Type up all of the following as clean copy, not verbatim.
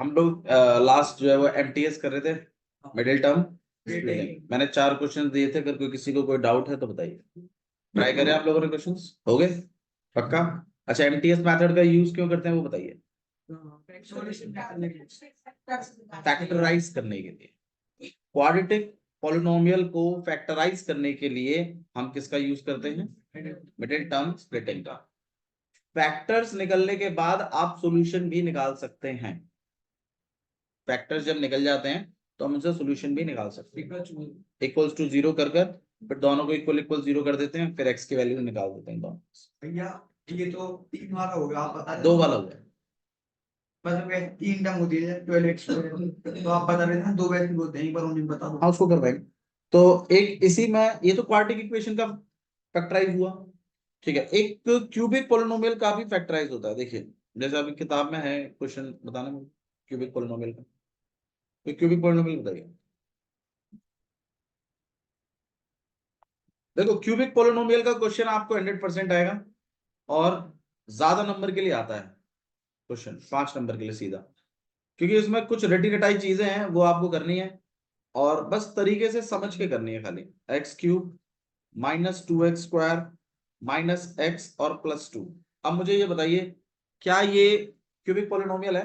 हम लोग लास्ट जो है वो एमटीएस कर रहे थे, मिडिल टर्म स्प्लिटिंग। मैंने 4 क्वेश्चन दिए थे, अगर कोई किसी को कोई डाउट है तो बताइए। ट्राई करें आप लोगों ने, क्वेश्चंस हो गए पक्का? अच्छा, एमटीएस मेथड का यूज क्यों करते हैं वो बताइए। फैक्टराइज करने के लिए, क्वाड्रेटिक पॉलिनोमियल को फैक्टराइज करने के लिए हम किसका यूज करते हैं? मिडिल टर्म स्प्लिटिंग का। फैक्टर्स निकलने के बाद आप सॉल्यूशन भी निकाल सकते हैं। फैक्टर्स जब निकल जाते हैं तो हम उनसे सॉल्यूशन भी निकाल सकते हैं। इक्वल्स टू 0 कर फिर दोनों को इक्वल इक्वल 0 कर देते हैं, फिर x की वैल्यू निकाल देते हैं दोनों। भैया ये तो 3 वाला होगा, आप बता रहे 2 वाला हुआ है। मतलब 3 टर्म होती है 12x तो आप बता रहे थे ना 2 वैल्यू होते हैं, एक बार उन्हें बता दो। हाँ, उसको करवाएंगे। तो एक इसी में ये तो क्वाड्रेटिक इक्वेशन का फैक्टराइज हुआ, ठीक है। एक क्यूबिक पोलिनोमियल का भी फैक्टराइज होता है। देखिए जैसे अभी किताब में है क्वेश्चन, बताना मुझे क्यूबिक पोलिनोमियल का। तो क्यूबिक पोलिनोमियल बताइए। देखो क्यूबिक पोलिनोमियल का क्वेश्चन आपको 100% आएगा, और ज्यादा नंबर के लिए आता है क्वेश्चन, 5 नंबर के लिए सीधा, क्योंकि इसमें कुछ रटी रटाई चीजें हैं वो आपको करनी है, और बस तरीके से समझ के करनी है खाली। x³ minus 2x² minus x और +2। अब मुझे ये बताइए, क्या ये क्यूबिक पोलिनोमियल है?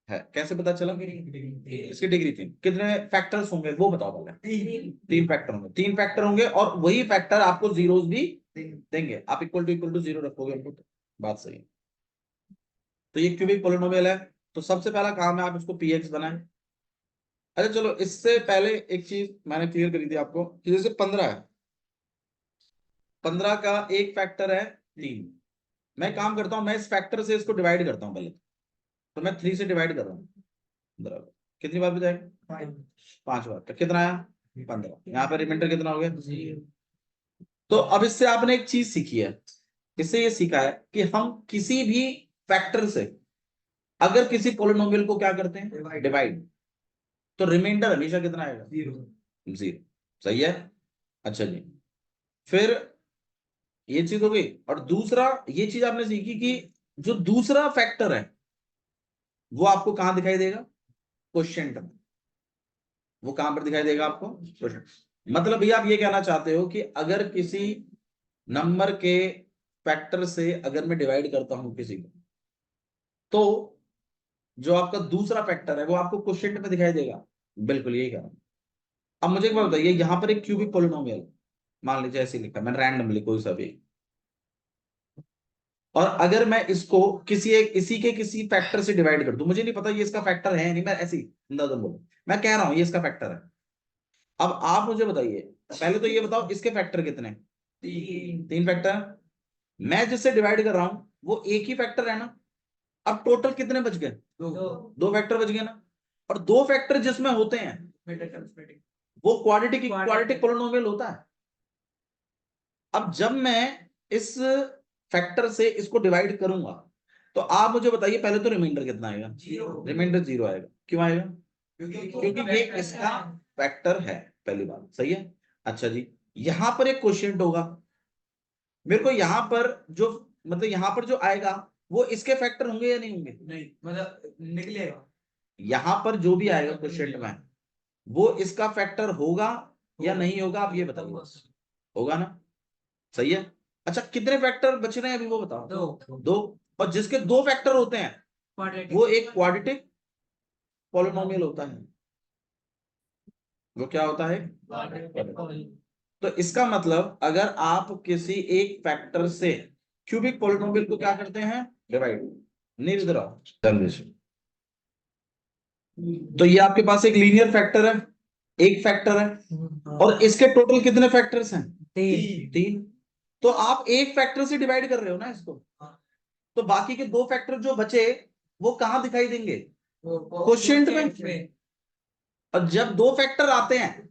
कैसे पता चला? इसकी डिग्री 3। कितने फैक्टर्स होंगे वो बताओ पहले। 3 फैक्टर होंगे, 3 फैक्टर होंगे, और वही फैक्टर आपको जीरोस भी देंगे। आप इक्वल टू 0 रखोगे उनको तो बात सही है। तो ये क्यूबिक पोलिनोमियल है, तो सबसे पहला काम है आप इसको px बनाएं। अच्छा चलो, इससे पहले एक चीज मैंने क्लियर करी थी आपको कि जैसे 15 है, 15 का एक फैक्टर है 3। मैं काम करता हूं, मैं इस फैक्टर से इसको डिवाइड करता हूं पहले। तो मैं 3 से डिवाइड कर रहा हूँ, बराबर कितनी बार बजाएगा? 5 बार। तो कितना आया? 15। यहाँ पे रिमाइंडर कितना हो गया? तो अब इससे आपने एक चीज सीखी है, इससे ये सीखा है कि हम किसी भी फैक्टर से अगर किसी पोलिनोमियल को क्या करते हैं? डिवाइड। तो रिमाइंडर हमेशा कितना आएगा? 0। सही है। अच्छा जी, फिर ये चीज हो गई। और दूसरा ये चीज आपने सीखी कि जो दूसरा फैक्टर है वो आपको कहां दिखाई देगा? क्वोशिएंट में। वो कहां पर दिखाई देगा आपको? क्वोशिएंट। मतलब भैया आप ये कहना चाहते हो कि अगर किसी नंबर के फैक्टर से अगर मैं डिवाइड करता हूं किसी को, तो जो आपका दूसरा फैक्टर है वो आपको क्वोशिएंट में दिखाई देगा। बिल्कुल यही कह रहा हूं। अब मुझे एक बात बताइए, यहां पर एक क्यूबिक पोलिनोमियल मान लीजिए ऐसे लिखा, मैंने रैंडमली कोई सा भी, और अगर मैं इसको किसी एक इसी के किसी फैक्टर से डिवाइड कर दूं, मुझे नहीं पता ये इसका फैक्टर है नहीं, मैं ऐसे ही अंदाजा बोलूं, मैं कह रहा हूं ये इसका फैक्टर है। अब आप मुझे बताइए, पहले तो ये बताओ इसके फैक्टर कितने? 3 फैक्टर। मैं जिससे डिवाइड कर रहा हूं वो एक ही फैक्टर है ना। अब टोटल कितने बच गए? 2 फैक्टर बच गए ना। और 2 फैक्टर जिसमें होते हैं वो क्वाड्रेटिक पोलिनोमियल होता है। अब जब मैं इस फैक्टर से इसको डिवाइड करूंगा, तो आप मुझे बताइए पहले तो रिमाइंडर कितना आएगा? रिमाइंडर 0 आएगा। क्यों आएगा? क्योंकि ये इसका फैक्टर है, पहली बात सही है। अच्छा जी, यहां पर एक क्वोशिएंट होगा। मेरे को यहां पर जो मतलब यहां पर जो आएगा वो इसके फैक्टर होंगे या नहीं होंगे? नहीं मतलब निकलेगा। यहां पर जो भी आएगा क्वोशिएंट में वो इसका फैक्टर होगा या नहीं होगा, आप ये बताइए। होगा ना? सही है। अच्छा, कितने फैक्टर बच रहे हैं अभी वो बताओ। 2। और जिसके 2 फैक्टर होते हैं वो एक क्वाड्रेटिक पॉलिनोमियल होता है। वो क्या होता है? तो इसका मतलब अगर आप किसी एक फैक्टर से क्यूबिक पॉलिनोमियल को क्या करते हैं? डिवाइड। निर्धारण। तो ये आपके पास एक लीनियर फैक्टर है, एक फैक्टर है, और इसके टोटल कितने फैक्टर्स हैं? 3। तो आप एक फैक्टर से डिवाइड कर रहे हो ना इसको, तो बाकी के 2 फैक्टर जो बचे वो कहां दिखाई देंगे? क्वोशिएंट में। और जब 2 फैक्टर आते हैं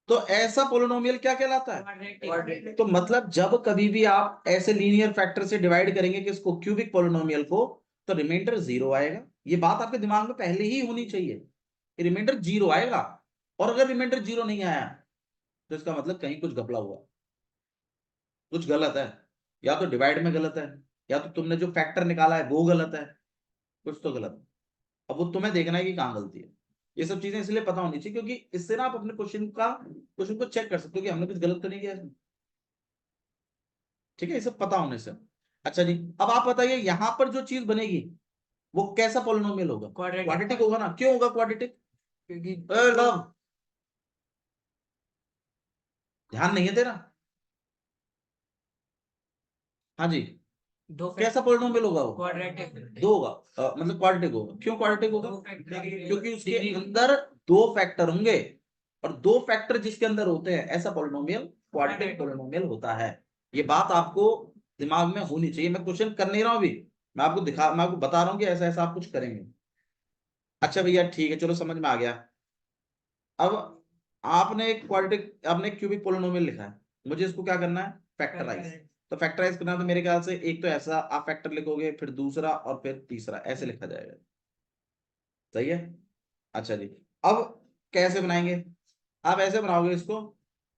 तो ऐसा पोलिनोमियल क्या कहलाता है? तो मतलब जब कभी भी आप ऐसे लीनियर फैक्टर से डिवाइड करेंगे किसको? क्यूबिक पोलिनोमियल को, तो रिमाइंडर 0 आएगा। ये बात आपके दिमाग में पहले ही होनी चाहिए, रिमाइंडर 0 आएगा। और अगर रिमाइंडर 0 नहीं आया तो इसका मतलब कहीं कुछ घपला हुआ, कुछ गलत है। या तो डिवाइड में गलत है, या तो तुमने जो फैक्टर निकाला है वो गलत है, कुछ तो गलत है। अब वो तुम्हें देखना है कि कहाँ गलती है। ये सब चीजें इसलिए पता होनी चाहिए क्योंकि इससे ना आप अपने क्वेश्चन को चेक कर सकते हो कि हमने कुछ गलत तो नहीं किया इसमें। ठीक है, ये सब पता होने से। अच्छा जी, अब आप बताइए यहाँ पर जो चीज बनेगी वो कैसा पॉलिनोमियल होगा? क्वाड्रेटिक होगा ना। क्यों होगा क्वाड्रेटिक? क्योंकि लव, ध्यान नहीं है तेरा? हाँ जी, दो कैसा पॉलिनोमियल होगा वो? क्वाड्रेटिक दो होगा, मतलब क्वाड्रेटिक होगा। क्यों क्वाड्रेटिक होगा? क्योंकि उसके डिग्री अंदर दो फैक्टर होंगे, और दो फैक्टर जिसके अंदर होते हैं ऐसा पॉलिनोमियल क्वाड्रेटिक पॉलिनोमियल होता है। ये बात आपको दिमाग में होनी चाहिए। मैं क्वेश्चन कर नहीं रहा हूं अभी, मैं आपको बता रहा हूं कि ऐसा ऐसा आप कुछ करेंगे। अच्छा भैया ठीक है, चलो समझ में आ गया। अब आपने एक क्यूबिक पोलिनोमियल लिखा है, मुझे इसको क्या करना है? फैक्टराइज। तो फैक्टराइज करना है तो मेरे ख्याल से एक तो ऐसा आप फैक्टर लिखोगे, फिर दूसरा, और फिर तीसरा, ऐसे लिखा जाएगा। सही है। अच्छा जी, अब कैसे बनाएंगे? आप ऐसे बनाओगे इसको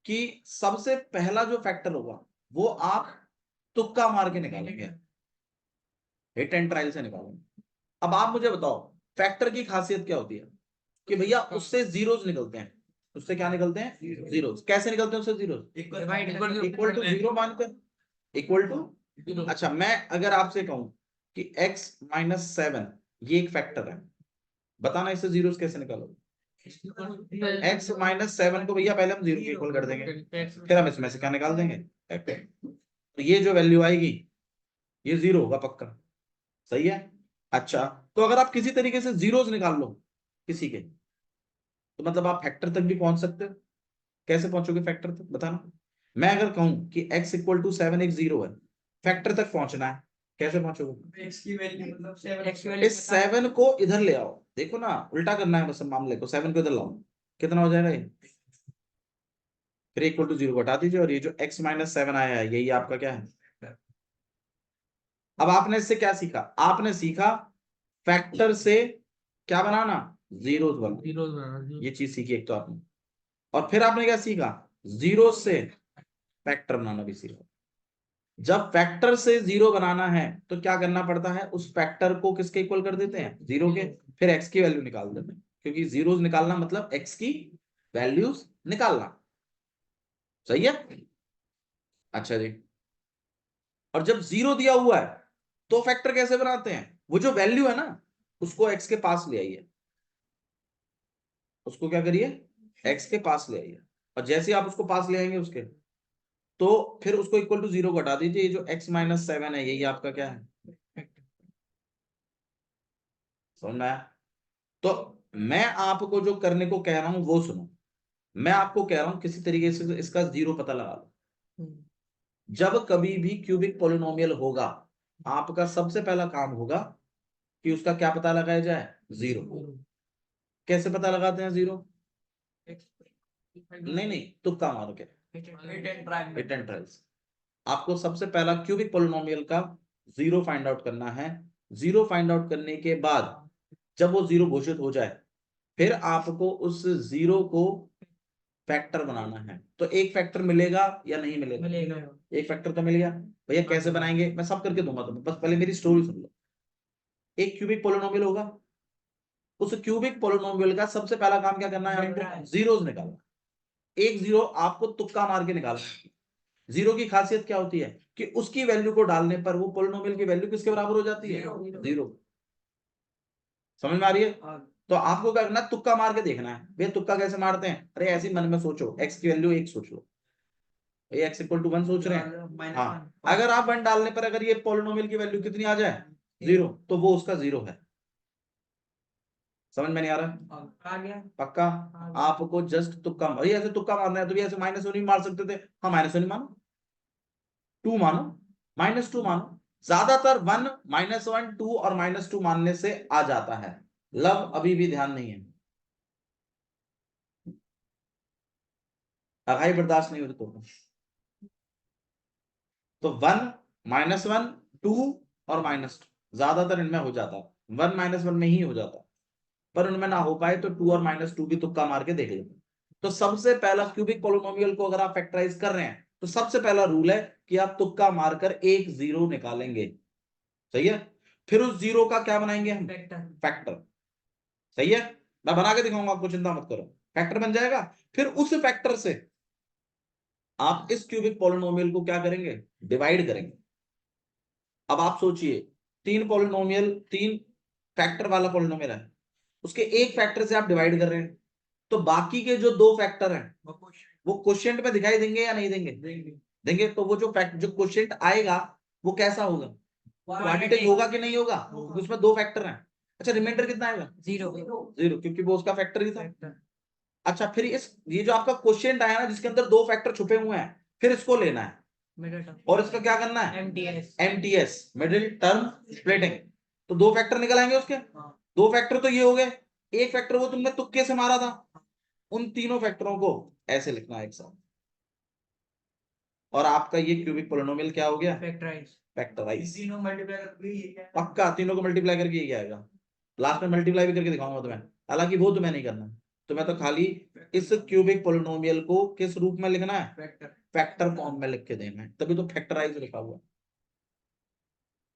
कि सबसे पहला जो फैक्टर होगा वो आप तुक्का मार के निकालेंगे, हिट एंड ट्रायल से निकालेंगे। अब आप मुझे बताओ फैक्टर की खासियत क्या होती है? कि भैया उससे जीरोस निकलते हैं। उससे क्या निकलते हैं? जीरोस। कैसे निकलते हैं उससे जीरोस? इक्वल टू जीरो मानकर, इक्वल टू। अच्छा, मैं अगर आपसे कहूं कि x-7 ये एक फैक्टर है, बताना इससे जीरोस कैसे निकालोगे? x-7 को भैया पहले हम जीरो के इक्वल कर देंगे, फिर हम इसमें से क्या निकाल देंगे? तो ये जो वैल्यू आएगी ये जीरो होगा पक्का। सही है। अच्छा, तो अगर आप किसी तरीके से जीरोस निकाल लो किसी के, तो मतलब आप फैक्टर तक भी पहुंच सकते हो। कैसे पहुंचोगे फैक्टर तक, बताना। मैं अगर कहूं कि x=7 एक जीरो है, फैक्टर तक पहुंचना है, कैसे पहुंचोगे? x की वैल्यू मतलब 7 x की वैल्यू इस 7 को इधर ले आओ, देखो ना उल्टा करना है बस मामले को। 7 को इधर लाओ, कितना हो जाएगा ये? फिर इक्वल टू जीरो हटा दीजिए, और ये जो x-7 आया है यही आपका क्या है? अब आपने इससे क्या सीखा? आपने सीखा फैक्टर से क्या बनाना? जीरोस बनाना। ये चीज सीखी एक तो आपने, और फिर आपने क्या सीखा? जीरो से फैक्टर बनाना भी सीखा। जब फैक्टर से जीरो बनाना है तो क्या करना पड़ता है? उस फैक्टर को किसके इक्वल कर देते हैं? जीरो के। फिर एक्स की वैल्यू निकाल देते हैं, क्योंकि जीरोस निकालना मतलब एक्स की वैल्यूज निकालना। सही है। अच्छा जी, और जब जीरो दिया हुआ है तो फैक्टर कैसे बनाते हैं? वो जो वैल्यू है ना उसको एक्स के पास ले आइए, उसको क्या करिए? एक्स के पास ले आइए, और जैसे आप उसको पास ले आएंगे उसके, तो फिर उसको इक्वल टू जीरो को हटा दीजिए। ये जो x-7 है यही आपका क्या है? समझ में आया? तो मैं आपको जो करने को कह रहा हूं वो सुनो। मैं आपको कह रहा हूं किसी तरीके से इसका जीरो पता लगा लो। जब कभी भी क्यूबिक पोलिनोमियल होगा, आपका सबसे पहला काम होगा कि उसका क्या पता लगाया जाए? जीरो। कैसे पता लगाते हैं जीरो? नहीं नहीं, तुक्का मार के, हिट एंड ट्रायल्स। आपको सबसे पहला क्यूबिक पोलिनोमियल का जीरो फाइंड आउट करना है। जीरो फाइंड आउट करने के बाद जब वो जीरो घोषित हो जाए, फिर आपको उस जीरो को फैक्टर बनाना है। तो एक फैक्टर मिलेगा या नहीं मिलेगा? एक फैक्टर तो मिल गया। भैया कैसे बनाएंगे? मैं सब करके दूंगा तुम्हें, बस पहले मेरी स्टोरी सुन लो। एक क्यूबिक पोलिनोमियल होगा, उस क्यूबिक पोलिनोमियल का सबसे पहला काम क्या करना है? आपको जीरोस निकालना। एक जीरो आपको तुक्का मार के निकालना है। जीरो की खासियत क्या होती है? कि उसकी वैल्यू को डालने पर वो पोलिनोमियल की वैल्यू किसके बराबर हो जाती है? जीरो। समझ में आ रही है? तो आपको क्या करना है? तुक्का मार के देखना है। भैया तुक्का कैसे मारते हैं? अरे ऐसे ही मन में सोचो, एक्स की वैल्यू एक सोच लो, ये x=1 सोच रहे हैं। हाँ, अगर आप 1 डालने पर अगर ये पोलिनोमियल की वैल्यू कितनी आ जाए? जीरो, तो वो उसका जीरो है। समझ में नहीं आ रहा? आ गया पक्का? आपको जस्ट तुक्का, भाई ऐसे तुक्का मारना है तो भी ऐसे -1 नहीं मार सकते थे? हाँ, -1 मानो, 2 मानो, -2 मानो। ज्यादातर 1, -1, 2 और -2 मानने से आ जाता है। लव अभी भी ध्यान नहीं है, अघाई बर्दाश्त नहीं होती तो 1, -1, 2 और -2 ज्यादातर इनमें हो जाता। 1 -1 में ही हो जाता, पर उनमें ना हो पाए तो 2 और -2 भी तुक्का मार के देख लेते। तो सबसे पहला क्यूबिक पोलिनोमियल को अगर आप फैक्टराइज कर रहे हैं तो सबसे पहला रूल है कि आप तुक्का मारकर एक जीरो निकालेंगे। सही है। फिर उस जीरो का क्या बनाएंगे हम? फैक्टर। सही है, मैं बना के दिखाऊंगा आपको, चिंता मत करो। फैक्टर बन जाएगा, फिर उस फैक्टर से आप इस क्यूबिक पॉलिनोमियल को क्या करेंगे, डिवाइड करेंगे। अब आप सोचिए, तीन पॉलिनोमियल, तीन फैक्टर वाला पॉलिनोमियल है, उसके एक फैक्टर से आप डिवाइड कर रहे हैं, तो बाकी के जो दो फैक्टर हैं वो क्वोशिएंट में दिखाई देंगे या नहीं देंगे? देंगे। तो वो जो फैक्ट, जो क्वोशिएंट आएगा वो कैसा होगा, क्वाड्रेटिक होगा कि नहीं होगा, क्योंकि उसमें दो फैक्टर हैं। अच्छा, रिमाइंडर कितना आएगा? जीरो। जीरो, क्योंकि वो उसका फैक्टर ही था। अच्छा, फिर इस ये जो आपका क्वोशिएंट आया ना, जिसके अंदर दो फैक्टर छुपे हुए हैं, फिर इसको लेना है और इसका क्या करना है, एमटीएस, मिडिल टर्म स्प्लिटिंग। तो दो फैक्टर निकल आएंगे उसके, दो फैक्टर तो ये हो गए, एक फैक्टर वो तुमने तुक्के से मारा था। उन तीनों फैक्टरों को ऐसे लिखना है एक साथ, और आपका ये क्यूबिक पोलिनोमियल क्या हो गया, फैक्टराइज। तीनों मल्टीप्लाई पक्का तीनों को मल्टीप्लाई करके ये आएगा। लास्ट में मल्टीप्लाई भी करके दिखाऊंगा तुम्हें, हालांकि वो तुम्हें नहीं करना, तुम्हें तो खाली इस क्यूबिक पोलिनोमियल को किस रूप में लिखना है, फैक्टर फॉर्म में लिख के देना है, तभी तो फैक्टराइज लिखा हुआ है।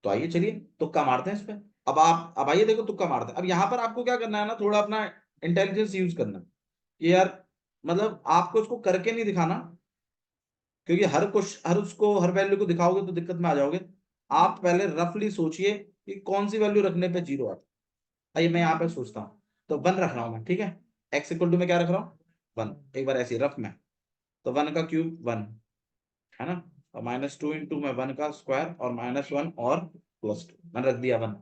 तो आइए चलिए तुक्का मारते हैं इस पे। अब आइए देखो तुक्का मारते हैं। अब यहाँ पर आपको क्या करना है ना, थोड़ा अपना इंटेलिजेंस यूज करना कि यार, मतलब आपको इसको करके नहीं दिखाना, क्योंकि हर उसको हर वैल्यू को दिखाओगे तो दिक्कत में आ जाओगे। आप पहले रफली सोचिए कि कौन सी वैल्यू रखने पे जीरो आता है। आइए मैं यहाँ पे सोचता हूँ, तो वन रख रहा हूँ मैं, ठीक है। एक्स इक्वल टू में क्या रख रहा हूँ, वन। एक बार ऐसे रफ में, तो वन का क्यूब वन है ना, और माइनस टू इंटू में वन का स्क्वायर और माइनस वन और प्लस टू, मैंने रख दिया वन।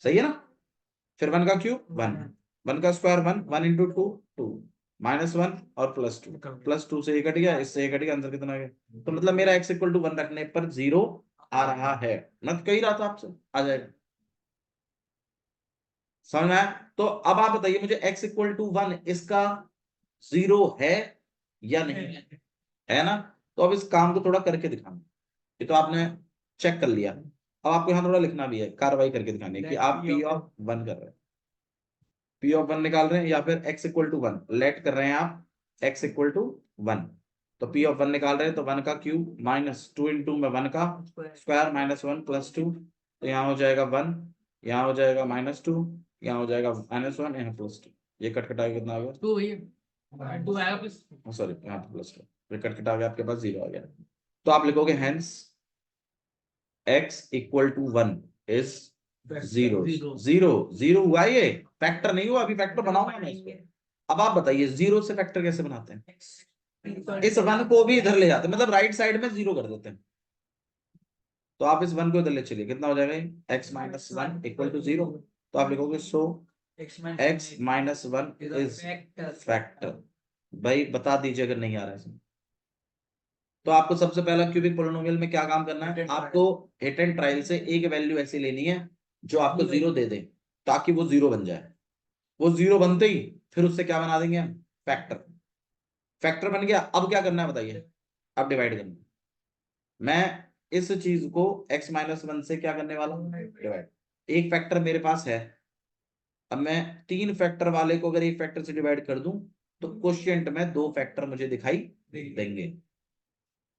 सही है ना, फिर वन का क्यूब वन, वन का square one, one into two two, minus one और प्लस टू, प्लस टू से ये कट गया, इससे ये कट गया, आंसर कितना आ गया। तो मतलब मेरा एक्स इक्वल टू वन रखने पर जीरो आ रहा है। मैं तो कही रहा था आपसे आ जाएगा, समझ में आया? तो अब आप बताइए मुझे, एक्स इक्वल टू वन इसका जीरो है या नहीं है ना? तो अब इस काम को थोड़ा करके दिखाना। ये तो आपने चेक कर लिया, अब आपको यहाँ थोड़ा लिखना भी है, कार्रवाई करके दिखानी है कि आप पी ऑफ वन कर रहे हैं, पी ऑफ वन निकाल रहे हैं, या फिर X equal to one let कर रहे हैं आप, एक्स इक्वल टू वन। तो पी ऑफ वन निकाल रहे हैं, तो वन का क्यूब माइनस टू इंटू में वन का square minus one plus two, तो यहाँ हो जाएगा वन, यहाँ हो जाएगा माइनस टू, यहाँ हो जाएगा माइनस वन, यहाँ प्लस टू। ये कट कटा के कितना आ गया, टू आएगा प्लस, सॉरी यहाँ पे प्लस टू, ये कट कटा गया, आपके पास जीरो आ गया। तो आप लिखोगे hence X equal to one is zero. Zero zero हुआ ये, फैक्टर नहीं हुआ, अभी फैक्टर बनाऊंगा मैं इसको। अब आप बताइए जीरो से फैक्टर कैसे बनाते हैं, इस वन को भी इधर ले जाते हैं, मतलब राइट साइड में जीरो कर देते हैं। तो आप इस वन को इधर ले चलिए, कितना हो जाएगा, x minus one equal to zero. तो आप लिखोगे so x minus one is factor. भाई बता दीजिए अगर नहीं आ रहा है इसमें। तो आपको सबसे पहला क्यूबिक पोलिनोमियल में क्या काम करना है, आपको हिट एंड ट्रायल से एक वैल्यू ऐसी लेनी है जो आपको जीरो दे दे, ताकि वो जीरो बन जाए। वो जीरो बनते ही फिर उससे क्या बना देंगे हम, फैक्टर। फैक्टर बन गया, अब क्या करना है बताइए, अब डिवाइड करना है। मैं इस चीज को x माइनस वन से क्या करने वाला हूँ, डिवाइड। एक फैक्टर मेरे पास है, अब मैं तीन फैक्टर वाले को अगर एक फैक्टर से डिवाइड कर दूं, तो क्वोशिएंट में दो फैक्टर मुझे दिखाई देंगे।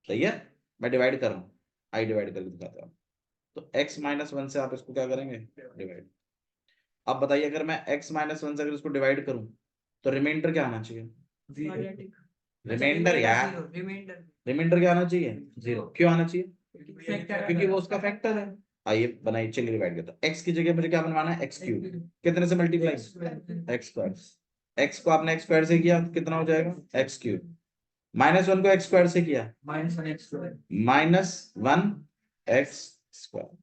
सही है, मैं डिवाइड कर रहा हूँ, आई डिवाइड करके दिखाता हूँ। तो x माइनस वन से आप इसको क्या करेंगे, डिवाइड। अब बताइए, अगर मैं x माइनस वन से अगर इसको डिवाइड करूं, तो रिमाइंडर क्या आना चाहिए, रिमाइंडर यार, रिमाइंडर क्या आना चाहिए, जीरो। क्यों आना चाहिए, क्योंकि वो उसका फैक्टर है। आइए बनाइए, चलिए डिवाइड करता हूं। x की जगह मुझे क्या बनवाना है, एक्स क्यूब। कितने से मल्टीप्लाई, एक्स स्क्वायर। x को आपने एक्स स्क्वायर से किया तो कितना हो जाएगा, एक्स क्यूब। माइनस वन को एक्स स्क्वायर से किया, माइनस वन एक्स स्क्वायर।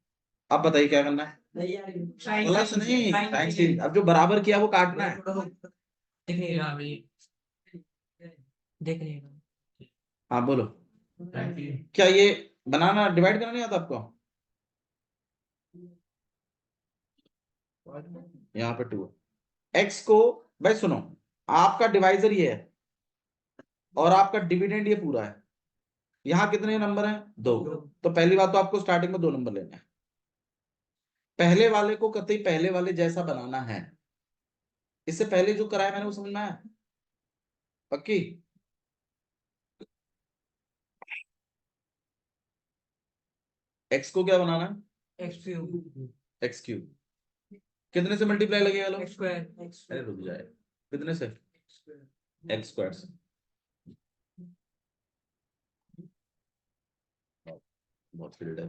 अब बताइए क्या करना है, प्लस नहीं, टाइम्स की। अब जो बराबर किया वो काटना है। देख लीजिएगा। हाँ बोलो, क्या ये बनाना डिवाइड करना नहीं आता आपको, यहाँ पे टू, एक्स को, भाई सुनो, आपका डिवाइजर ये है और आपका डिविडेंड ये पूरा है। यहाँ कितने नंबर हैं, दो। तो पहली बात तो आपको स्टार्टिंग में दो नंबर लेना है, पहले वाले को कतई पहले वाले जैसा बनाना है। इससे पहले जो कराया मैंने वो समझ में आया, पक्की। एक्स को क्या बनाना है, एक्स क्यूब। X cube. कितने से मल्टीप्लाई लगेगा लोग? स्क्वायर अरे रुक जाए, कितने से? एक्स स्क्वायर से। बहुत फील्ड है।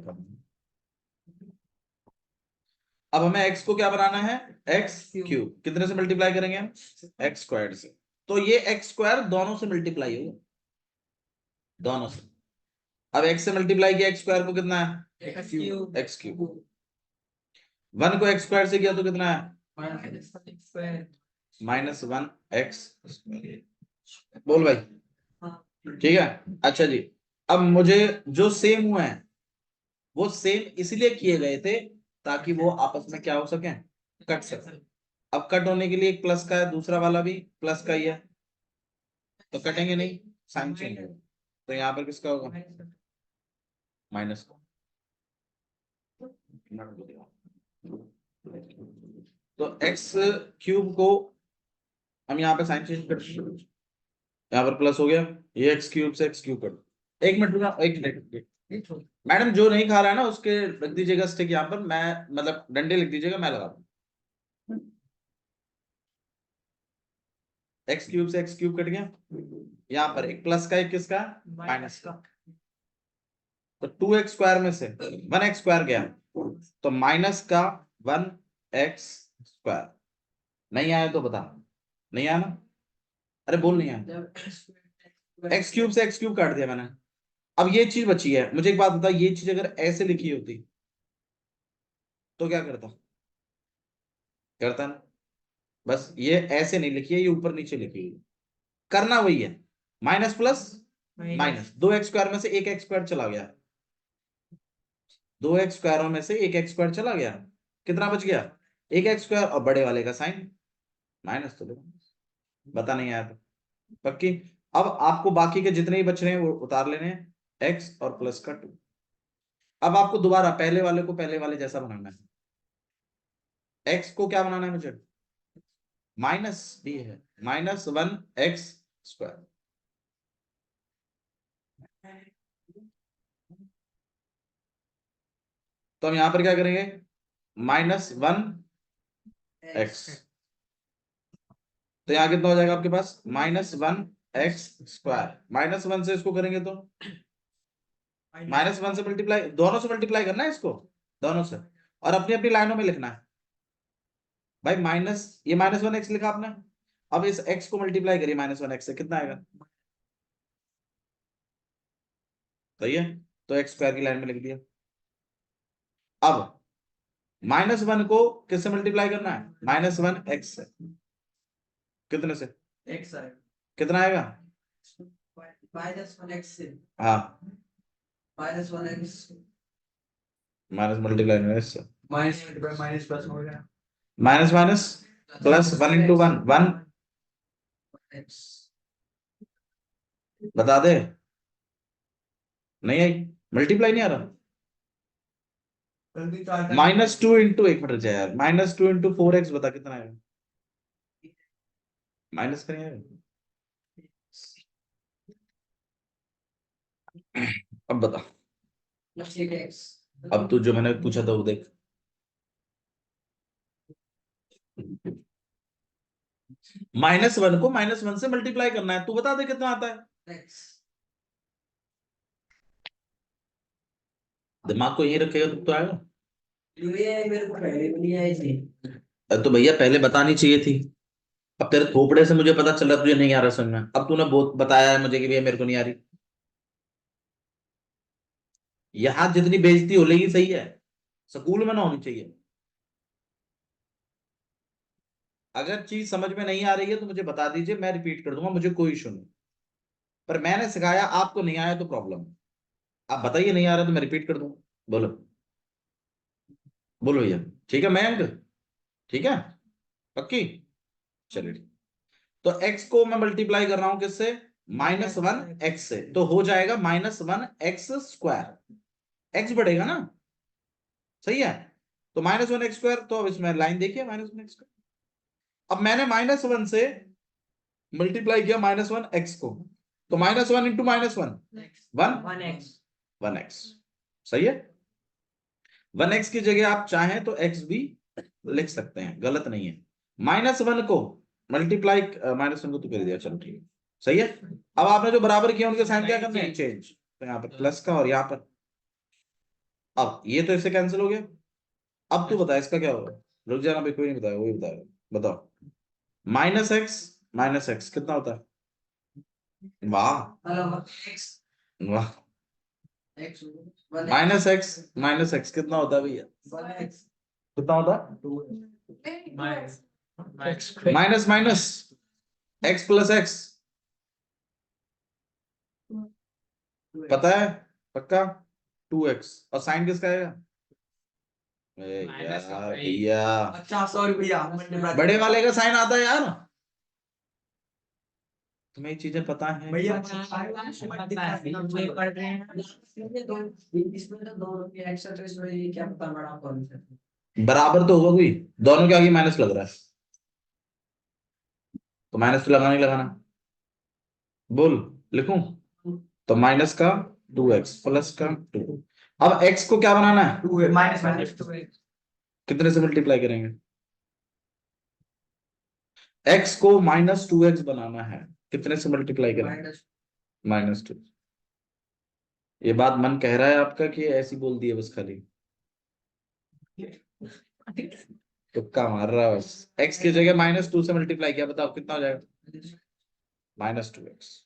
अब हमें x को क्या बनाना है? X cube. कितने से मल्टीप्लाई करेंगे हम? एक्स स्क्वायर से। तो ये एक्स स्क्वायर दोनों से मल्टीप्लाई होगा, दोनों से। अब x से मल्टीप्लाई किया एक्स स्क्वायर को, कितना है? X cube. 1 को एक्स स्क्वायर से किया तो कितना है? -1x। बोल भाई, ठीक है। अच्छा जी, अब मुझे जो सेम हुए हैं वो सेम इसलिए किए गए थे ताकि वो आपस में क्या हो सके? कट सके। अब कट होने के लिए एक प्लस का है, दूसरा वाला भी प्लस का ही है, तो कटेंगे नहीं, साइन चेंज होगा। तो यहाँ पर किसका होगा? माइनस का। तो एक्स क्यूब को हम यहाँ पे साइन चेंज कर, यहाँ पर प्लस हो गया, ये एक्स क्यूब से एक्स क्यूब कर। एक मिनट रुका, एक मिनट। मैडम जो नहीं खा रहा है ना उसके रख दीजिएगा स्टिक यहाँ पर, मैं मतलब डंडे लिख दीजिएगा, मैं लगा दूँ। एक्स क्यूब से एक्स क्यूब कट गया, यहाँ पर एक प्लस का एक किसका? माइनस का। तो 2x स्क्वायर में से 1x स्क्वायर गया, तो माइनस का 1x स्क्वायर। नहीं आया तो बता, नहीं आया ना? अरे बोल, नहीं आया। एक्स क्यूब से एक्स क्यूब काट दिया मैंने। अब ये चीज बची है, मुझे एक बात बता, ये चीज अगर ऐसे लिखी होती तो क्या करता? करता ना? बस ये ऐसे नहीं लिखी है, ये ऊपर नीचे लिखी है। करना वही है, minus plus minus. 2x square में से एक एक्स स्क्वायर चला गया, 2x स्क्वायरों में से एक एक्स स्क्वायर चला गया, कितना बच गया? एक एक्स स्क्वायर, और बड़े वाले का साइन माइनस। तो देखो, बता नहीं आया तो पक्की। अब आपको बाकी के जितने ही बच रहे हैं वो उतार लेने हैं, एक्स और प्लस का 2। अब आपको दोबारा पहले वाले को पहले वाले जैसा बनाना है। एक्स को क्या बनाना है मुझे? माइनस भी है, -1x स्क्वायर। तो हम यहां पर क्या करेंगे? -1x। तो यहां कितना हो जाएगा आपके पास? -1x square. -1 से इसको करेंगे तो -1 से मल्टीप्लाई, दोनों से मल्टीप्लाई करना है इसको, दोनों से, और अपनी अपनी लाइनों में लिखना है भाई। माइनस, ये -1x लिखा आपने, अब इस x को मल्टीप्लाई करिए -1x से, कितना आएगा? सही है, तो एक्स स्क्वायर की लाइन में लिख दिया। अब -1 को किससे मल्टीप्लाई करना है? -1x से। कितने से? x आएगा। कितना आएगा? -1x से। हाँ, -1x माइनस मल्टीप्लाई में इससे, माइनस माइनस प्लस हो गया, माइनस माइनस प्लस, 1 × 1 1। बता दे, नहीं आई, मल्टीप्लाई नहीं आ रहा। -2 × एक मिनट जाए यार, -2 × 4x बता कितना आएगा? माइनस का नहीं आएगा। अब बता, अब तू जो मैंने पूछा था वो देख। -1 को -1 से मल्टीप्लाई करना है, तू बता दे कितना आता है? दिमाग को यही रखेगा तो आएगा। मेरे को पहले भी नहीं आई थी। तो भैया पहले बतानी चाहिए थी। अब तेरे थोपड़े से मुझे पता चला तुझे नहीं आ रहा समझ में, अब तूने बहुत बताया है मुझे कि भैया मेरे को नहीं आ रही। यहाँ जितनी बेइज्जती हो लेगी सही है, स्कूल में ना होनी चाहिए। अगर चीज समझ में नहीं आ रही है तो मुझे बता दीजिए, मैं रिपीट कर दूंगा, मुझे कोई इशू नहीं। पर मैंने सिखाया, आपको नहीं आया तो प्रॉब्लम है। आप बताइए नहीं आ रहा तो मैं रिपीट कर दूंगा। बोलो, बोलो भैया। ठीक है मयंक, ठीक है, पक्की। चलिए ठीक। तो x को मैं मल्टीप्लाई कर रहा हूं किससे? -1x से, तो हो जाएगा -1x स्क्वायर। x बढ़ेगा ना, सही है। तो -1x स्क्वायर, तो अब इसमें लाइन देखिए, -1x स्क्वायर। अब मैंने -1 से मल्टीप्लाई किया -1x को, तो -1 × -1 1x, सही है। 1x की जगह आप चाहें तो x भी लिख सकते हैं, गलत नहीं है। -1 को मल्टीप्लाई, -1 को तो कर दिया, चलो ठीक है, सही है। अब आपने जो बराबर किया उनके साइन क्या करना है, चेंज। तो यहाँ पर प्लस का और यहाँ पर, अब ये तो इससे कैंसिल हो गया। अब तू बता इसका क्या होगा, रुक जाना भाई, कोई नहीं बताया, वही बताएगा, बताओ। -x कितना होता है, वाह वाह, -x कितना होता है भैया, कितना होता है, minus minus x plus x, पता है पक्का, 2x, और साइन किसका आएगा, यार भैया 50 रुपया बड़े वाले का साइन आता है यार, तुम्हें ये चीजें पता है भैया पढ़ रहे हैं इसमें तो 2 रुपये एक्स्ट्रा, तो इसमें ये क्या पता बड़ा कौन सा बराबर तो होगा कोई, दोनों के आगे माइनस लग रहा है, तो माइनस तो लगाना ही लगाना, बोल लिखूं, तो माइनस का 2x प्लस का 2, अब x को क्या बनाना है, 2 माइनस कितने से मल्टीप्लाई करेंगे, x को -2x बनाना है, कितने से मल्टीप्लाई करेंगे, -2। ये बात मन कह रहा है आपका कि ऐसी बोल दी है बस खाली, तुक्का मार रहा है बस, x की जगह -2 से मल्टीप्लाई किया, बताओ कितना हो जाएगा, -2x,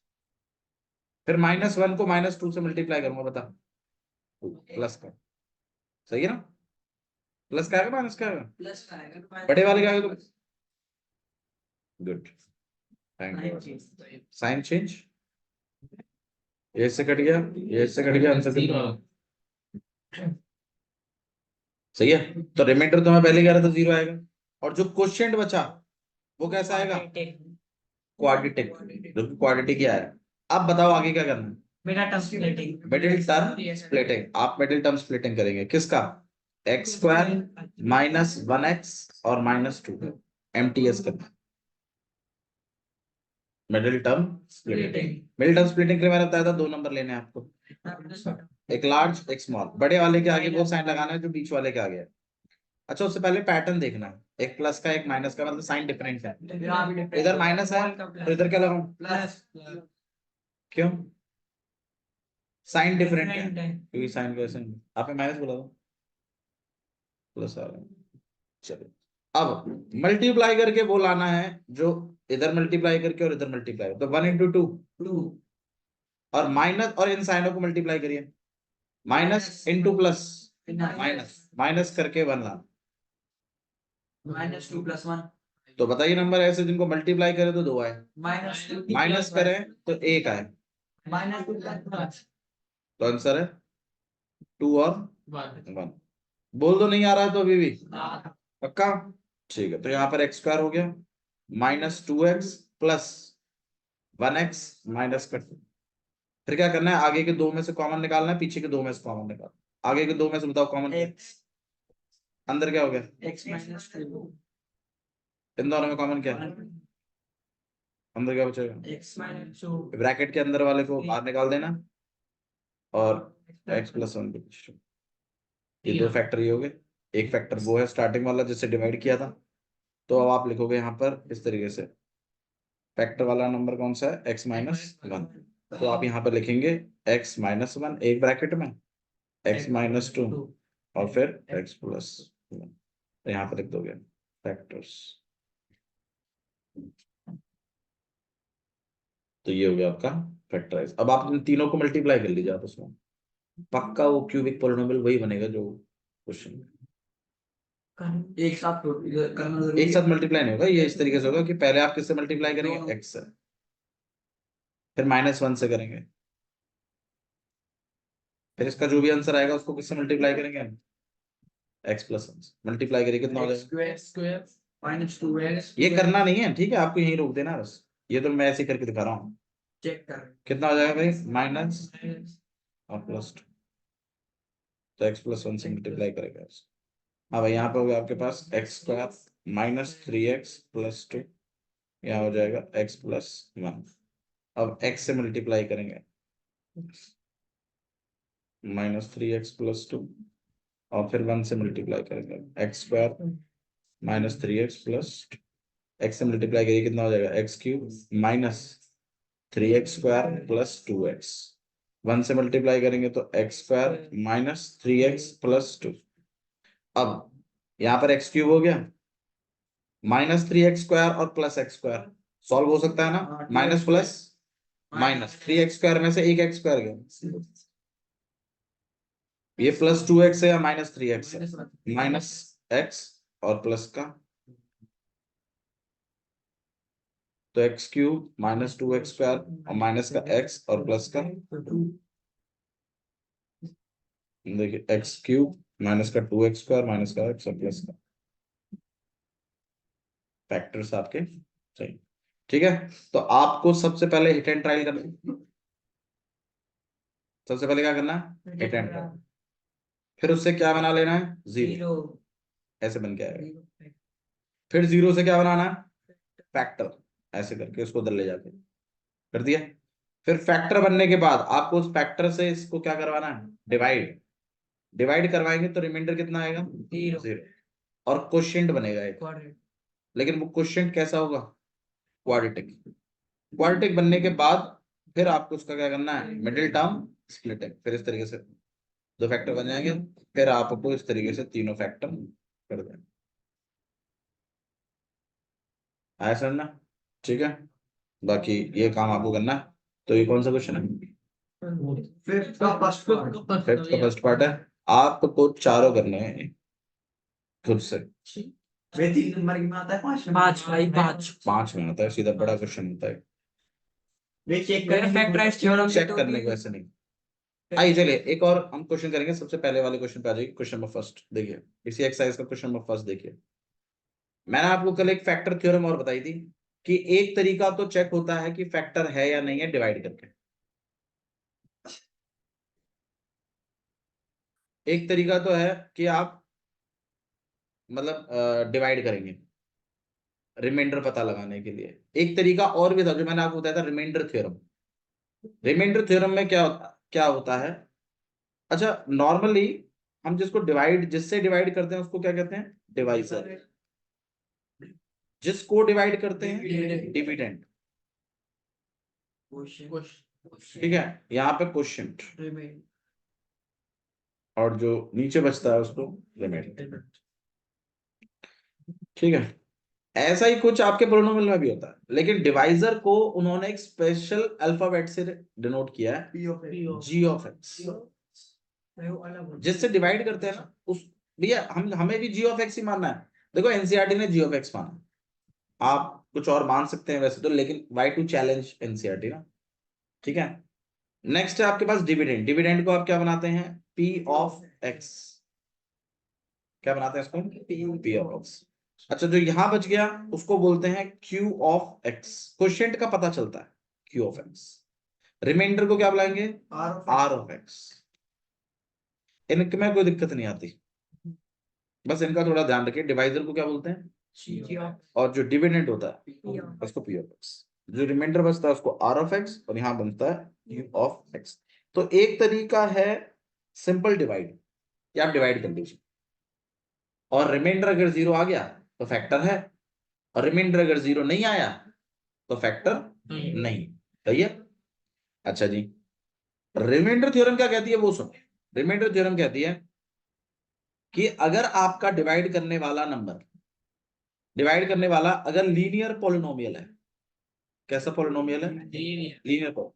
फिर -1 को -2 से मल्टीप्लाई करूंगा, बता, प्लस का, सही है ना, प्लस का आएगा माइनस का आएगा, प्लस का आएगा, बड़े वाले का आएगा, तो good, thank you, sign change, ये से कट गया, ये से कट गया, आंसर कितना होगा? सही है, तो रिमाइंडर तो मैं पहले कह रहा था 0 आएगा, और जो क्वेश्चन बचा वो कैसा आएगा, क्वाड्रेटिक, जो कि क्वाड्रेटिक ही आया। अब बताओ आगे क्या करना है, middle term splitting, middle term splitting, आप मिडिल टर्म स्प्लिटिंग करेंगे, किसका, x² -1x और -2 MTS करना, middle term splitting. Middle term splitting के लिए मैंने बताया था 2 नंबर लेने हैं आपको, एक लार्ज एक स्मॉल, बड़े वाले के आगे वो साइन लगाना है जो बीच वाले के आगे है। अच्छा, उससे पहले पैटर्न देखना है, एक प्लस का एक माइनस का, मतलब साइन डिफरेंट है, इधर माइनस है तो इधर क्या लगाऊं, प्लस, क्यों, साइन डिफरेंट है, क्योंकि साइन कैसे, आपने माइनस बोला था, प्लस आ रहा है, चलो। अब मल्टीप्लाई करके वो लाना है जो इधर मल्टीप्लाई करके और इधर मल्टीप्लाई, तो 1 × 2 और माइनस, और इन साइनों को मल्टीप्लाई करिए, minus into plus, minus minus करके 1 लाना, -2 + 1 तो बताइए नंबर ऐसे जिनको मल्टीप्लाई करें तो 2 आए, -2 माइनस करें तो 1 आए, -2 + 1 तो आंसर है 2 और 1। बोल दो नहीं आ रहा है तो अभी भी पक्का, ठीक है, तो यहाँ पर x² हो गया, -2x प्लस 1x माइनस कर, फिर क्या करना है, आगे के 2 में से कॉमन निकालना है, पीछे के 2 में से कॉमन निकालना, आगे के 2 में से बताओ कॉमन, x अंदर क्या हो गया, x - 2 इन दोनों में कॉमन क्या है, अंदर क्या बचेगा, x - 2 ब्रैकेट के अंदर वाले को बाहर निकाल देना, और x + 1 ये 2 फैक्टर ये हो गए, एक फैक्टर वो है स्टार्टिंग वाला जिससे डिवाइड किया था, तो अब आप लिखोगे यहाँ पर इस तरीके से, फैक्टर वाला नंबर कौन सा है, x - 1, तो आप यहाँ पर लिखेंगे x - 1 एक ब्रैकेट में, x - 2 और फिर x + 1, तो यहाँ पर लिख दोगे फैक्टर्स, तो ये हो गया आपका फैक्टराइज। अब आप इन तीनों को मल्टीप्लाई कर लीजिए आपस में, पक्का वो क्यूबिक पोलिनोमियल वही बनेगा जो क्वेश्चन, एक साथ करना जरूरी एक साथ मल्टीप्लाई नहीं होगा, ये इस तरीके से होगा कि पहले आप किससे मल्टीप्लाई करेंगे, x से, फिर -1 से करेंगे, फिर इसका जो भी आंसर आएगा उसको किससे मल्टीप्लाई करेंगे, x + 1 से मल्टीप्लाई करिए, कितना हो जाएगा, स्क्वायर -2x ये करना नहीं है, ठीक है, आपको यहीं रोक देना बस, ये तो मैं ऐसे करके दिखा रहा हूँ, चेक कर कितना हो जाएगा भाई, माइनस और +2, तो x + 1 से मल्टीप्लाई करेगा, हाँ भाई, यहाँ पे हो गया आपके पास x² -3x + 2, यहाँ हो जाएगा x + 1, अब x से मल्टीप्लाई करेंगे, -3x + 2 और फिर 1 से मल्टीप्लाई करेंगे, x² minus 3x plus x से मल्टीप्लाई करिए कितना हो जाएगा x cube minus 3x square plus 2x 1 से मल्टीप्लाई करेंगे तो x square minus 3x plus 2। अब यहाँ पर x क्यूब हो गया माइनस 3x स्क्वायर और प्लस x स्क्वायर सॉल्व हो सकता है ना, minus plus minus 3x square में से एक x स्क्वायर गया, ये प्लस 2x है या माइनस 3x है, माइनस x और प्लस का तो x cube minus 2x square और माइनस का x और प्लस का देखिए x क्यूब माइनस का 2x स्क्वायर माइनस का x और प्लस का फैक्टर्स आपके सही। ठीक है, तो आपको सबसे पहले हिट एंड ट्रायल करना है। सबसे पहले क्या करना है, हिट एंड ट्रायल, फिर उससे क्या बना लेना है, जीरो, ऐसे बन के आएगा। फिर जीरो से क्या बनाना है, फैक्टर, ऐसे करके उसको उधर ले जाके कर दिया। फिर फैक्टर बनने के बाद आपको उस फैक्टर से इसको क्या करवाना है, डिवाइड, डिवाइड करवाएंगे तो रिमाइंडर कितना आएगा, जीरो, और क्वोशिएंट बनेगा एक, लेकिन वो क्वोशिएंट कैसा होगा, क्वाड्रेटिक। क्वाड्रेटिक बनने के बाद फिर आपको उसका क्या करना है, मिडिल टर्म स्प्लिट है, फिर इस तरीके से दो फैक्टर बन जाएंगे, फिर आपको इस तरीके से तीनों फैक्टर कर देंगे। आया समझना, ठीक है। बाकी ये काम आपको करना है। तो ये कौन सा क्वेश्चन है, फिफ्थ का फर्स्ट पार्ट। फिफ्थ का फर्स्ट पार्ट है। आपको चारों करने हैं खुद से, वे 3 नंबर में आता है, 5 पांच भाई पांच। 5 में आता है, सीधा बड़ा क्वेश्चन होता है। वे चेक फैक्टराइज थ्योरम चेक करने के वैसे नहीं। आइए चलिए एक और हम क्वेश्चन करेंगे, सबसे पहले वाले क्वेश्चन पे आ जाइए, क्वेश्चन नंबर फर्स्ट देखिए, इसी एक्सरसाइज का क्वेश्चन नंबर फर्स्ट देखिए। मैंने आपको कल एक फैक्टर थ्योरम और बताई थी कि एक तरीका तो चेक होता है कि फैक्टर है या नहीं है डिवाइड करके, एक तरीका तो है कि आप मतलब डिवाइड करेंगे रिमाइंडर पता लगाने के लिए, एक तरीका और भी था जो मैंने आपको बताया था, रिमाइंडर थ्योरम। रिमाइंडर थ्योरम में क्या होता है, अच्छा नॉर्मली हम जिसको डिवाइड, जिससे डिवाइड करते हैं उसको क्या कहते हैं, डिवाइजर, जिसको डिवाइड करते हैं डिविडेंड, ठीक है, यहाँ पे क्वोशिएंट, और जो नीचे बचता है उसको रिमाइंडर, ठीक है। ऐसा ही कुछ आपके पोलिनोमियल में भी होता है, लेकिन डिवाइजर को उन्होंने एक स्पेशल अल्फाबेट से डिनोट किया है, जी ऑफ एक्स, जिससे डिवाइड करते हैं ना उस, भैया हमें भी जी ऑफ एक्स ही मानना है। देखो एनसीईआरटी ने जी ऑफ एक्स माना, आप कुछ और मान सकते हैं वैसे तो, लेकिन वाई टू चैलेंज एनसीईआरटी ना, ठीक है। नेक्स्ट है आपके पास डिविडेंड, डिविडेंड को आप क्या बनाते हैं, पी ऑफ एक्स, क्या बनाते हैं इसको, पी ऑफ एक्स। अच्छा जो यहां बच गया उसको बोलते हैं क्यू ऑफ एक्स, क्वोशिएंट का पता चलता है क्यू ऑफ एक्स, रिमाइंडर को क्या बुलाएंगे, आर ऑफ एक्स। इनमें कोई दिक्कत नहीं आती, बस इनका थोड़ा ध्यान रखिए, डिवाइजर को क्या बोलते हैं, और जो डिविडेंड होता है उसको पी ऑफ एक्स, जो रिमाइंडर बचता है उसको आर ऑफ एक्स, और यहां बनता है क्यू ऑफ एक्स। तो एक तरीका है सिंपल डिवाइड, या आप डिवाइड कर लीजिए, और रिमाइंडर अगर जीरो आ गया तो फैक्टर है, और रिमाइंडर अगर जीरो नहीं आया तो फैक्टर नहीं, सही है। अच्छा जी, रिमाइंडर थ्योरम क्या कहती है वो सुनो, रिमाइंडर थ्योरम कहती है कि अगर आपका डिवाइड करने वाला नंबर, डिवाइड करने वाला अगर लीनियर पॉलिनोमियल है, कैसा पॉलिनोमियल है, लीनियर पॉलिनोमियल,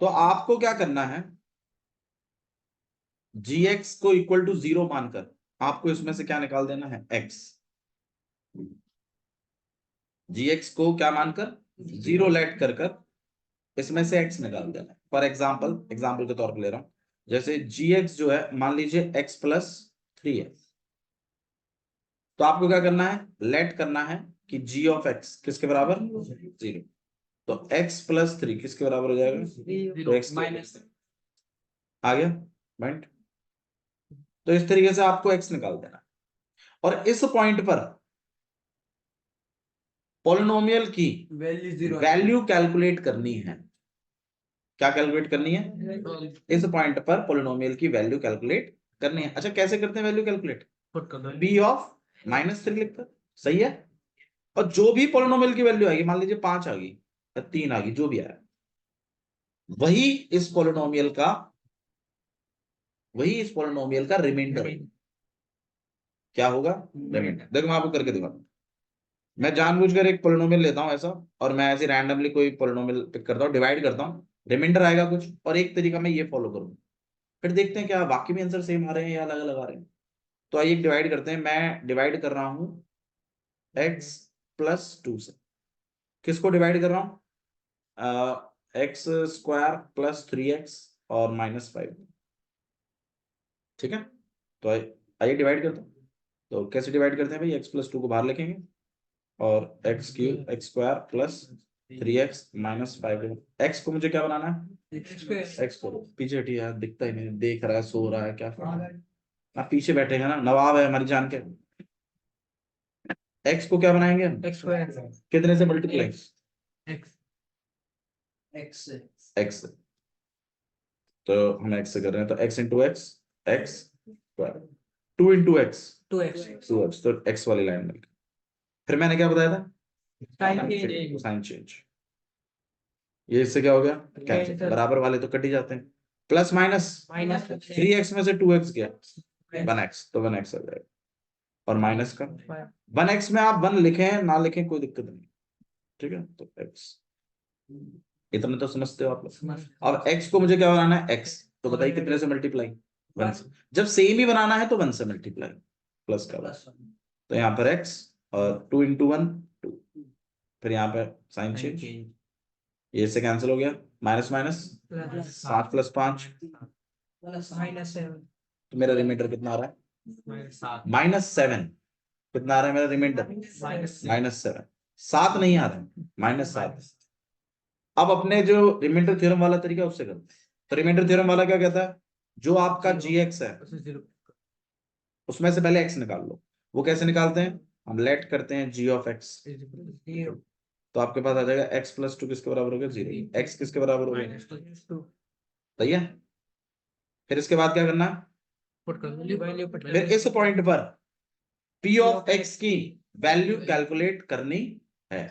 तो आपको क्या करना है, gx को इक्वल टू 0 मानकर आपको इसमें से क्या निकाल देना है, x, gx को क्या मानकर 0 लेट कर इसमें से x निकाल देना है। फॉर एग्जाम्पल के तौर पर ले रहा हूं, जैसे gx जो है मान लीजिए x प्लस 3 है, तो आपको क्या करना है, लेट करना है कि g ऑफ x किसके बराबर, 0, तो x प्लस 3 किसके बराबर हो जाएगा, तो x माइनस आ गया पॉइंट। तो इस तरीके से आपको x निकाल देना, और इस पॉइंट पर पॉलिनोमियल की वैल्यू कैलकुलेट करनी है, क्या कैलकुलेट करनी है, इस पॉइंट पर पॉलिनोमियल की वैल्यू कैलकुलेट करनी है। अच्छा कैसे करते हैं वैल्यू कैलकुलेट, पी ऑफ -3 लिखकर, सही है। और जो भी पोलिनोमियल की वैल्यू आएगी, मान लीजिए 5 आ गई या 3 आ गई, जो भी आया, वही इस पोलिनोमियल का रिमाइंडर क्या होगा, रिमाइंडर। देखो मैं आपको करके दिखाता हूं। मैं जानबूझकर एक पोलिनोमियल लेता हूं ऐसा, और मैं ऐसे रैंडमली कोई पोलिनोमियल पिक करता हूं, डिवाइड करता हूं, रिमाइंडर आएगा कुछ, और एक तरीका मैं ये फॉलो करूंगा, फिर देखते हैं क्या बाकी भी आंसर सेम आ रहे हैं या अलग अलग आ रहे हैं। तो आइए डिवाइड करते हैं। मैं डिवाइड कर रहा हूं x+2 से। किसको डिवाइड कर रहा हूं, x² + 3x और -5। ठीक है, तो आइए डिवाइड करते हैं। तो कैसे डिवाइड करते हैं भाई, x+2 को बाहर लिखेंगे और x³ x² + 3x -5। x को मुझे क्या बनाना है, x को पीछे हटिए यार, दिखता ही नहीं, देख रहा है, सो रहा है, क्या आप पीछे बैठेगा ना, नवाब है हमारी जान के। x को क्या बनाएंगे हम, कितने से मल्टीप्लाई, x। तो हम x से कर रहे हैं, तो x × x, x², 2 × x, 2x, तो x वाली लाइन में। फिर मैंने क्या बताया था, साइन चेंज। ये इससे क्या हो गया, कैंसिल, बराबर वाले तो कट ही जाते हैं। प्लस माइनस 3x में से 2x गया, 1x, तो 1x आ जाएगा। और माइनस का 1x में आप 1 लिखें ना लिखें कोई दिक्कत नहीं, ठीक है। तो x, इतना तो समझते हो आप लोग। अब x को मुझे क्या बनाना है, x, तो बताइए कितने से मल्टीप्लाई, 1 से। जब सेम ही बनाना है तो 1 से मल्टीप्लाई, प्लस का बस। तो यहाँ पर x और 2 × 1 2, फिर यहाँ पे साइन चेंज, ये से कैंसिल हो गया, माइनस माइनस 7 + 5, तो मेरा रिमाइंडर कितना आ रहा है, -7। कितना आ रहा है मेरा रिमाइंडर, -7। 7 नहीं आ रहा है, -7। अब अपने जो रिमाइंडर थ्योरम वाला तरीका है उससे करते हैं। तो रिमाइंडर थ्योरम वाला क्या कहता है, जो आपका gx है उसमें से पहले x निकाल लो। वो कैसे निकालते हैं, हम लेट करते हैं g(x), तो आपके पास आ जाएगा x+2 किसके बराबर हो गया, 0। x किसके बराबर हो गया, सही है। फिर इसके बाद क्या करना है, फिर इस पॉइंट पर p(x) की वैल्यू कैलकुलेट करनी है।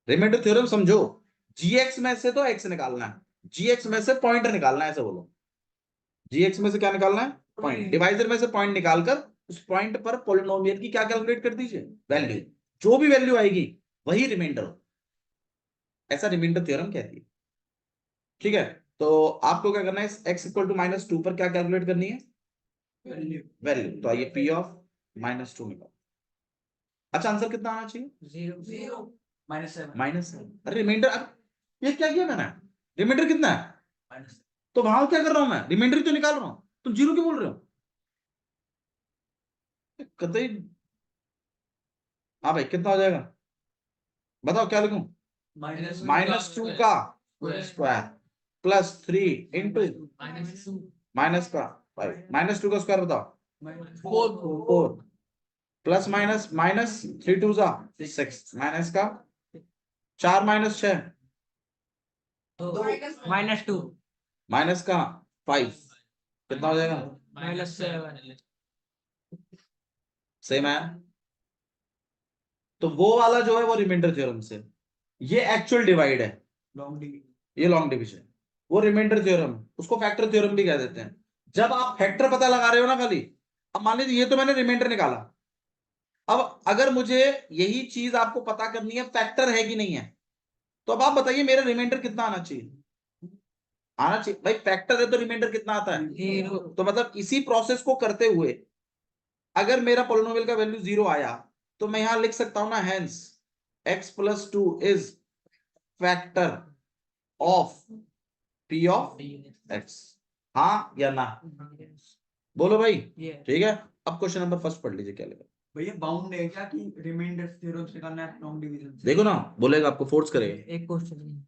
रिमाइंडर थ्योरम समझो, gx में से तो x निकालना है, gx में से पॉइंट निकालना है, ऐसे बोलो। gx में से क्या निकालना है, पॉइंट। डिवाइजर में से पॉइंट निकालकर उस पॉइंट पर पोलिनोमियल की क्या कैलकुलेट कर दीजिए, वैल्यू। जो भी वैल्यू आएगी वही रिमाइंडर, ऐसा रिमाइंडर थ्योरम कहती है। ठीक है, तो आपको क्या करना है, x = -2 पर क्या कैलकुलेट करनी है, वैल्यू। तो आइए p(-2) निकालो। अच्छा, आंसर कितना आना चाहिए, 0 -7। अरे रिमाइंडर, ये क्या किया मैंने, रिमाइंडर कितना है, तो वहां क्या कर रहा हूं मैं, रिमाइंडर ही तो निकाल रहा हूं, तुम 0 क्यों बोल रहे हो कतई। हाँ भाई, कितना हो जाएगा, बताओ क्या लिखूं, -2 का स्क्वायर + 3 × माइनस का 5, -2 का स्क्वायर बताओ, 4, प्लस माइनस -3 × 2 = 6, माइनस का 4 - 6, -2 माइनस का 5, कितना हो जाएगा, -7 सेम है। तो वो वाला जो है वो रिमाइंडर थ्योरम से, ये एक्चुअल डिवाइड है, ये लॉन्ग डिविजन। वो रिमाइंडर थ्योरम, उसको फैक्टर थ्योरम भी कह देते हैं। जब आप फैक्टर पता लगा रहे हो ना खाली, अब मान लीजिए ये तो मैंने रिमाइंडर निकाला, अब अगर मुझे यही चीज आपको पता करनी है फैक्टर है कि नहीं है, तो अब आप बताइए मेरा रिमाइंडर कितना आना चाहिए, आना चाहिए भाई, फैक्टर है तो रिमाइंडर कितना आता है, 0 तो मतलब इसी प्रोसेस को करते हुए अगर मेरा पोलिनोमियल का वैल्यू 0 आया, तो मैं यहां लिख सकता हूं ना, hence x+2 is factor of p(x), हाँ या ना, बोलो भाई। ठीक है, अब क्वेश्चन नंबर फर्स्ट पढ़ लीजिए, क्या लिखा भैया बाउंड है क्या कि रिमाइंडर थ्योरम से करना है लॉन्ग डिवीजन से? देखो ना, बोलेगा आपको, फोर्स करेगा। एक क्वेश्चन